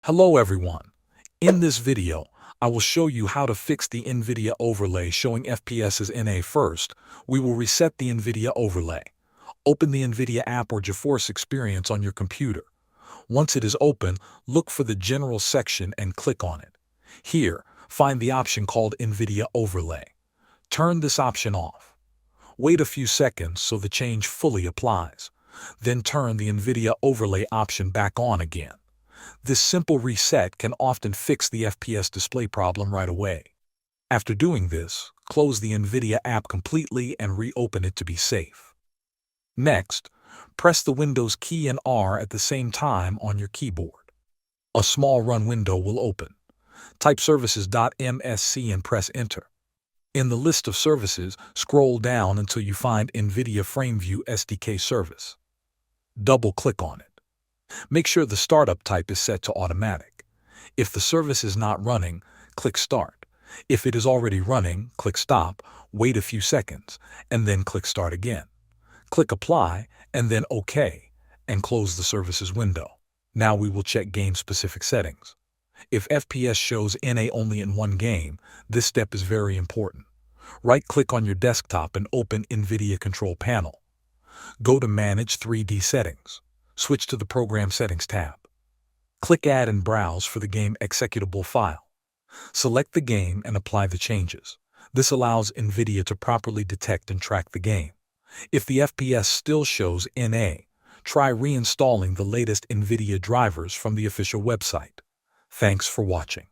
Hello everyone. In this video, I will show you how to fix the NVIDIA overlay showing FPS as NA first. We will reset the NVIDIA overlay. Open the NVIDIA app or GeForce Experience on your computer. Once it is open, look for the General section and click on it. Here, find the option called NVIDIA Overlay. Turn this option off. Wait a few seconds so the change fully applies. Then turn the NVIDIA Overlay option back on again. This simple reset can often fix the FPS display problem right away. After doing this, close the NVIDIA app completely and reopen it to be safe. Next, press the Windows key and R at the same time on your keyboard. A small run window will open. Type services.msc and press Enter. In the list of services, scroll down until you find NVIDIA FrameView SDK service. Double-click on it. Make sure the startup type is set to automatic. If the service is not running, click Start. If it is already running, click Stop, wait a few seconds, and then click Start again. Click Apply, and then OK, and close the services window. Now we will check game-specific settings. If FPS shows NA only in one game, this step is very important. Right-click on your desktop and open NVIDIA Control Panel. Go to Manage 3D Settings. Switch to the Program Settings tab. Click Add and browse for the game executable file. Select the game and apply the changes. This allows NVIDIA to properly detect and track the game. If the FPS still shows NA, try reinstalling the latest NVIDIA drivers from the official website. Thanks for watching.